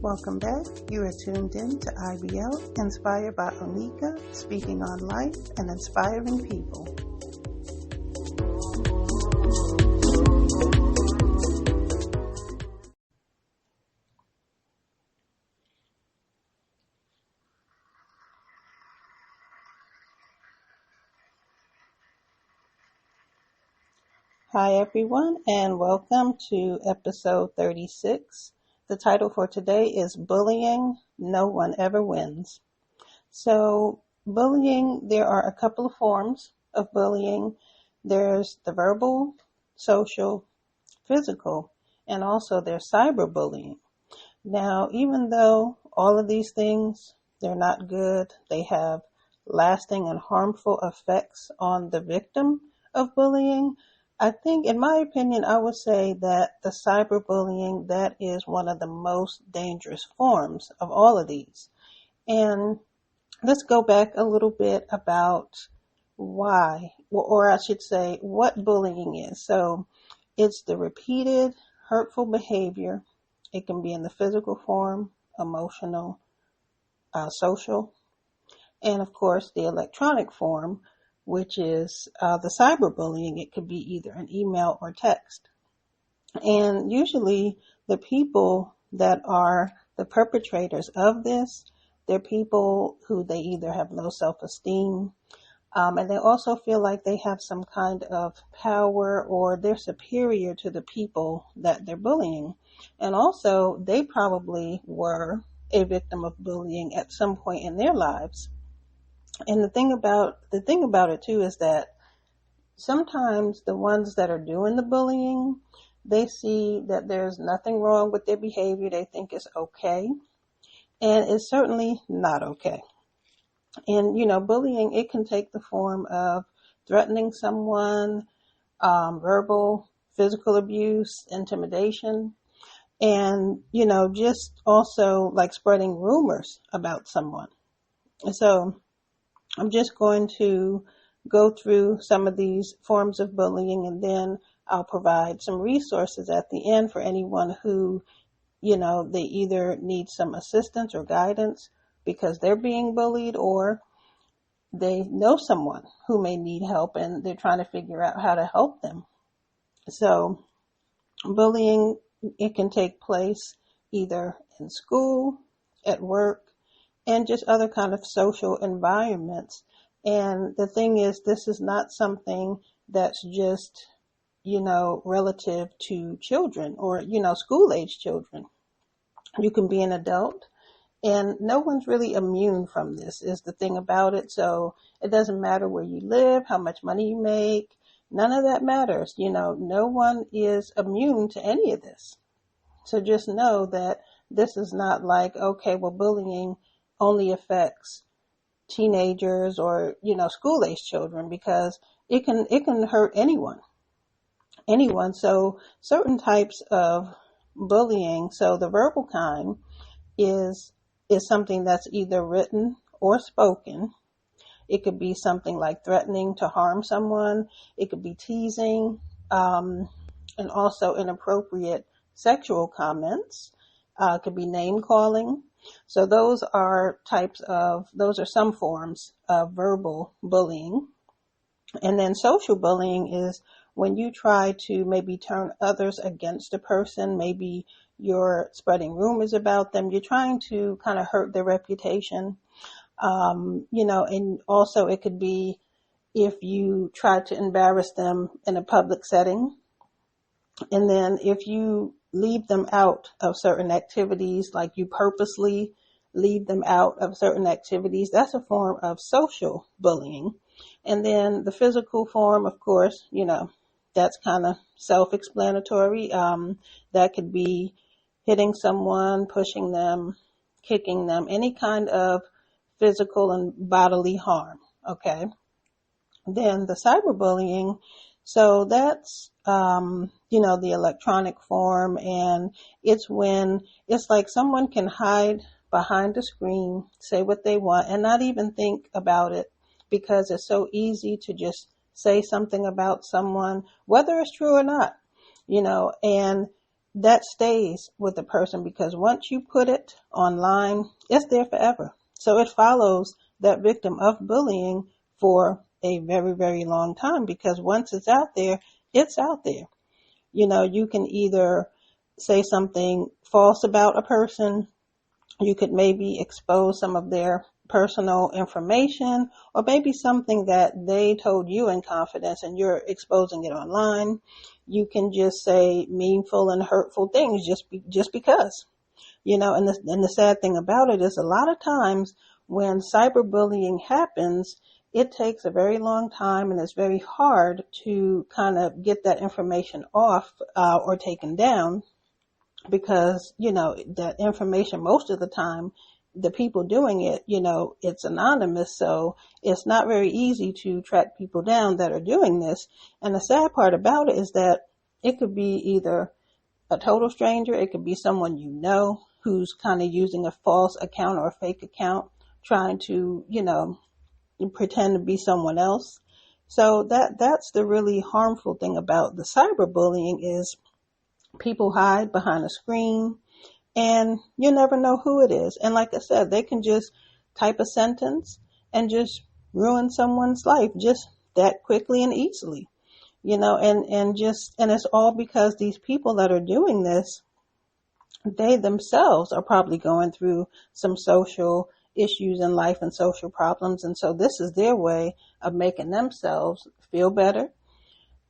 Welcome back. You are tuned in to IBL, inspired by Onika, speaking on life and inspiring people. Hi everyone, and welcome to episode 36. The title for today is Bullying, No One Ever Wins. So bullying, there are a couple of forms of bullying. There's the verbal, social, physical, and also there's cyberbullying. Now, even though all of these things, they're not good, they have lasting and harmful effects on the victim of bullying, I think, in my opinion, I would say that the cyberbullying, that is one of the most dangerous forms of all of these. And let's go back a little bit about why, or I should say, what bullying is. So it's the repeated hurtful behavior. It can be in the physical form, emotional, social, and of course the electronic form, which is the cyberbullying. It could be either an email or text. And usually the people that are the perpetrators of this, they're people who they either have low self-esteem, and they also feel like they have some kind of power or they're superior to the people that they're bullying. And also they probably were a victim of bullying at some point in their lives. And the thing about it too is that sometimes the ones that are doing the bullying, they see that there's nothing wrong with their behavior. They think it's okay. And it's certainly not okay. And, bullying, it can take the form of threatening someone, verbal, physical abuse, intimidation, and, just also like spreading rumors about someone. So I'm just going to go through some of these forms of bullying, and then I'll provide some resources at the end for anyone who, they either need some assistance or guidance because they're being bullied, or they know someone who may need help and they're trying to figure out how to help them. So bullying, it can take place either in school, at work, and just other kind of social environments. And the thing is, this is not something that's just, relative to children or, school-age children. You can be an adult, and no one's really immune from this, is the thing about it. So it doesn't matter where you live, how much money you make, none of that matters. No one is immune to any of this. So just know that this is not like, okay, well, bullying only affects teenagers or, school-age children, because it can hurt anyone. So certain types of bullying, so the verbal kind is something that's either written or spoken. It could be something like threatening to harm someone. It could be teasing, and also inappropriate sexual comments. It could be name calling. So those are some forms of verbal bullying. And then social bullying is when you try to maybe turn others against a person. Maybe you're spreading rumors about them. You're trying to kind of hurt their reputation. And also it could be if you try to embarrass them in a public setting. And then if you leave them out of certain activities, like you purposely leave them out of certain activities, that's a form of social bullying. And then the physical form, of course, that's kind of self-explanatory. That could be hitting someone, pushing them, kicking them, any kind of physical and bodily harm. Okay. Then the cyberbullying, so that's, the electronic form, and it's when it's like someone can hide behind a screen, say what they want, and not even think about it, because it's so easy to just say something about someone, whether it's true or not, and that stays with the person, because once you put it online, it's there forever. So it follows that victim of bullying for a very, very long time, because once it's out there, it's out there. You can either say something false about a person, you could maybe expose some of their personal information, or maybe something that they told you in confidence and you're exposing it online. You can just say meanful and hurtful things just because. And the sad thing about it is, a lot of times when cyberbullying happens, it takes a very long time, and it's very hard to kind of get that information off or taken down, because, that information, most of the time, the people doing it, it's anonymous. So it's not very easy to track people down that are doing this. And the sad part about it is that it could be either a total stranger, it could be someone who's kind of using a false account or a fake account, trying to, pretend to be someone else. So that's the really harmful thing about the cyberbullying, is people hide behind a screen, and you never know who it is. And like I said, they can just type a sentence and just ruin someone's life just that quickly and easily. And it's all because these people that are doing this, they themselves are probably going through some social issues in life and social problems. And so this is their way of making themselves feel better.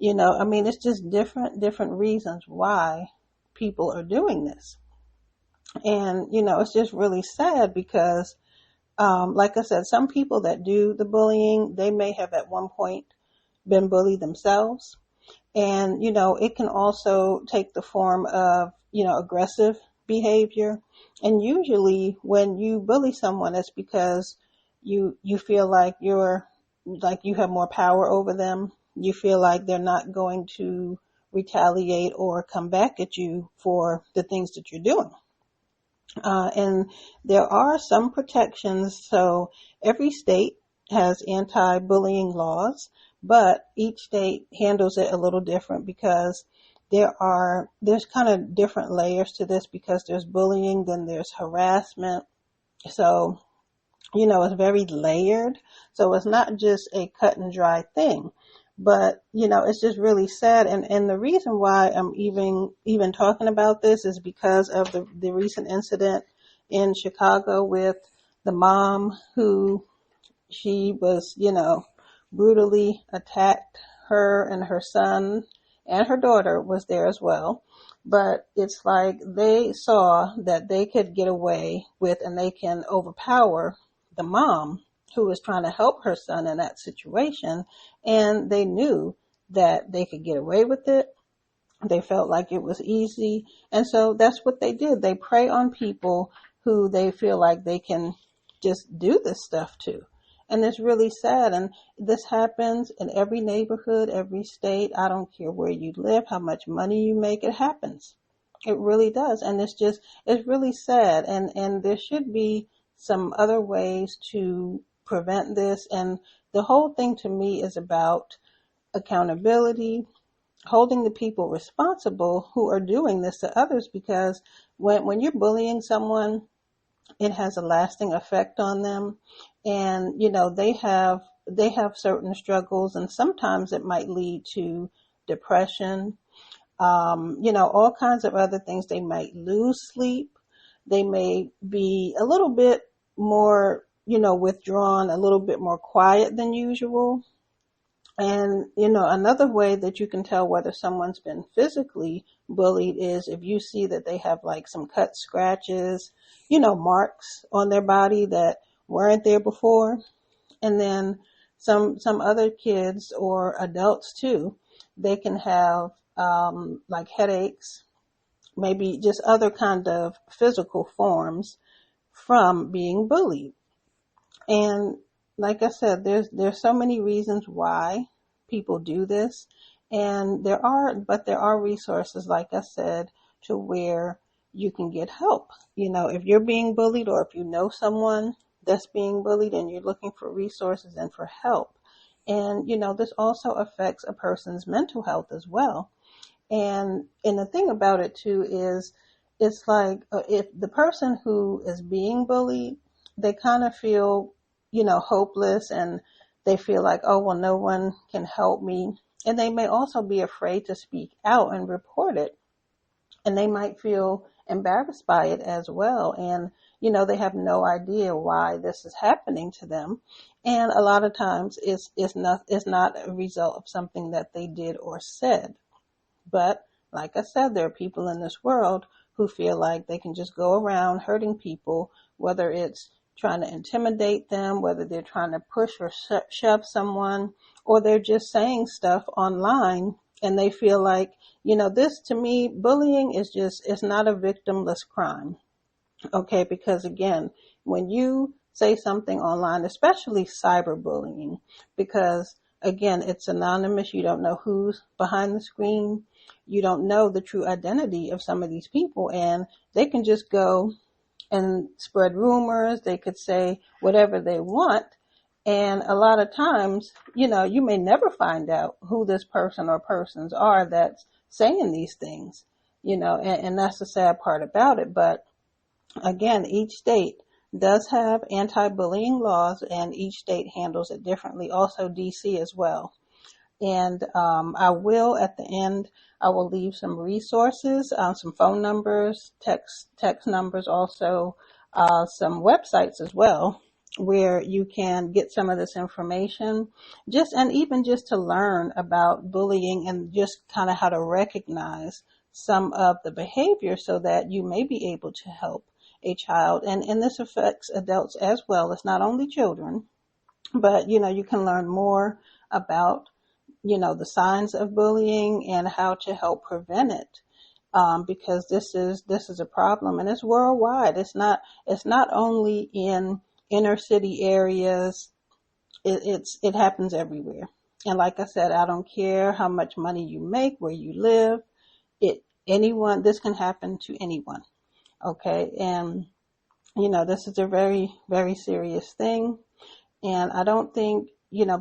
It's just different reasons why people are doing this. And, it's just really sad because, like I said, some people that do the bullying, they may have at one point been bullied themselves. And, it can also take the form of, aggressive behavior. And usually when you bully someone, it's because you feel like you have more power over them. You feel like they're not going to retaliate or come back at you for the things that you're doing. And there are some protections. So every state has anti-bullying laws, but each state handles it a little different, because there's kind of different layers to this, because there's bullying, then there's harassment. So, it's very layered. So it's not just a cut and dry thing. But, it's just really sad. And the reason why I'm even talking about this is because of the recent incident in Chicago with the mom who, she was, brutally attacked. Her and her son and her daughter was there as well. But it's like they saw that they could get away with, and they can overpower the mom who was trying to help her son in that situation. And they knew that they could get away with it. They felt like it was easy. And so that's what they did. They prey on people who they feel like they can just do this stuff to. And it's really sad. And this happens in every neighborhood, every state. I don't care where you live, how much money you make, it happens. It really does. And it's really sad. And there should be some other ways to prevent this. And the whole thing to me is about accountability, holding the people responsible who are doing this to others, because when you're bullying someone, it has a lasting effect on them. And, they have certain struggles, and sometimes it might lead to depression, all kinds of other things. They might lose sleep. They may be a little bit more, withdrawn, a little bit more quiet than usual. And, another way that you can tell whether someone's been physically bullied is if you see that they have like some cut scratches, marks on their body that weren't there before. And then some other kids or adults too, they can have, like headaches, maybe just other kind of physical forms from being bullied. And like I said, there's so many reasons why people do this. And there are resources, like I said, to where you can get help. If you're being bullied, or if you know someone that's being bullied and you're looking for resources and for help. And, this also affects a person's mental health as well. And the thing about it too is, it's like if the person who is being bullied, they kind of feel, hopeless, and they feel like, oh, well, no one can help me. And they may also be afraid to speak out and report it. And they might feel embarrassed by it as well. And, they have no idea why this is happening to them. And a lot of times it's not a result of something that they did or said. But like I said, there are people in this world who feel like they can just go around hurting people, whether it's trying to intimidate them, whether they're trying to push or shove someone, or they're just saying stuff online, and they feel like, this, to me, bullying it's not a victimless crime. Okay, because again, when you say something online, especially cyberbullying, because again, it's anonymous, you don't know who's behind the screen, you don't know the true identity of some of these people, and they can just go and spread rumors, they could say whatever they want, and a lot of times, you may never find out who this person or persons are that's saying these things, and that's the sad part about it. But again, each state does have anti-bullying laws, and each state handles it differently. Also, DC as well. And I will, at the end, I will leave some resources, some phone numbers, text numbers, also some websites as well, where you can get some of this information, and even just to learn about bullying and just kind of how to recognize some of the behavior so that you may be able to help a child. And this affects adults as well. It's not only children, but you can learn more about the signs of bullying and how to help prevent it, because this is a problem, and it's worldwide. It's not only in inner city areas. It happens everywhere. And like I said, I don't care how much money you make, where you live. This can happen to anyone. Okay, and this is a very, very serious thing, and I don't think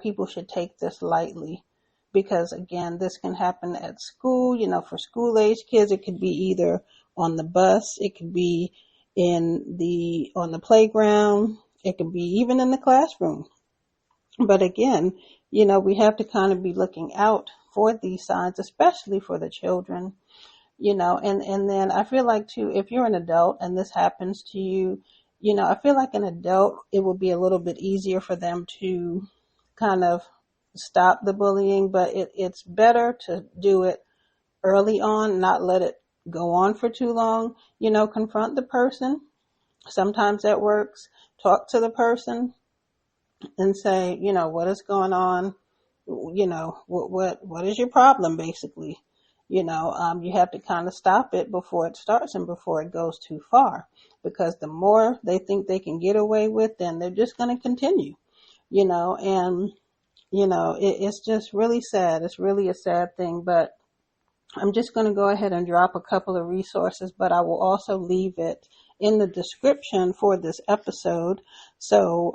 people should take this lightly, because again, this can happen at school. For school age kids, it could be either on the bus, it could be on the playground, it could be even in the classroom. But again, we have to kind of be looking out for these signs, especially for the children. And then I feel like too, if you're an adult and this happens to you, I feel like an adult, it will be a little bit easier for them to kind of stop the bullying, but it's better to do it early on, not let it go on for too long. Confront the person. Sometimes that works. Talk to the person and say, what is going on? What is your problem, basically? You have to kind of stop it before it starts and before it goes too far, because the more they think they can get away with, then they're just going to continue, and, it's just really sad. It's really a sad thing, but I'm just going to go ahead and drop a couple of resources, but I will also leave it in the description for this episode. So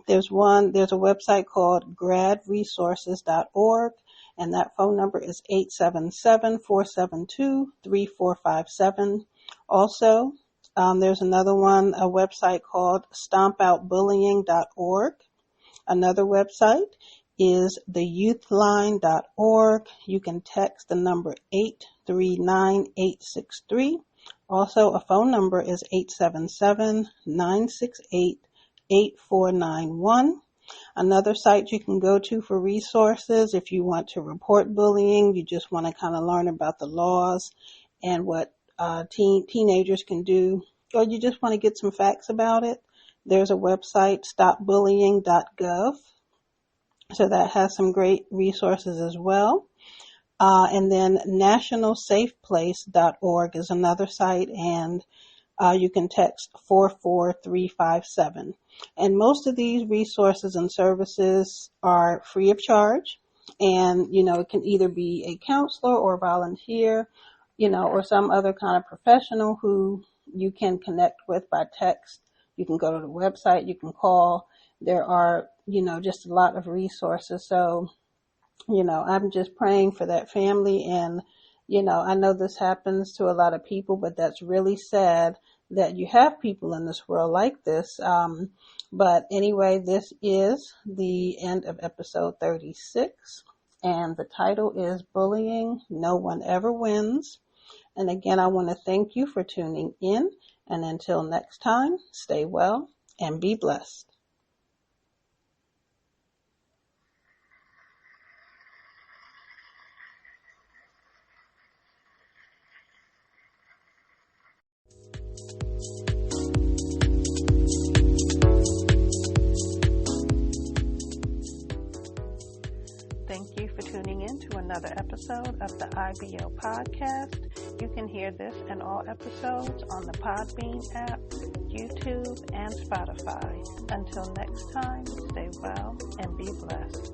there's a website called gradresources.org, and that phone number is 877-472-3457. Also, there's another one, a website called stompoutbullying.org. Another website is theyouthline.org. You can text the number 839-863. Also, a phone number is 877-968-8491. Another site you can go to for resources if you want to report bullying, you just want to kind of learn about the laws and what teenagers can do, or you just want to get some facts about it. There's a website, stopbullying.gov. So that has some great resources as well. And then nationalsafeplace.org is another site, and you can text 44357. And most of these resources and services are free of charge. And, it can either be a counselor or volunteer, or some other kind of professional who you can connect with by text. You can go to the website, you can call. There are, just a lot of resources. So, I'm just praying for that family and I know this happens to a lot of people, but that's really sad that you have people in this world like this. But anyway, this is the end of episode 36, and the title is Bullying, No One Ever Wins. And again, I want to thank you for tuning in, and until next time, stay well and be blessed. Thank you for tuning in to another episode of the IBO podcast. You can hear this and all episodes on the Podbean app, YouTube, and Spotify. Until next time, stay well and be blessed.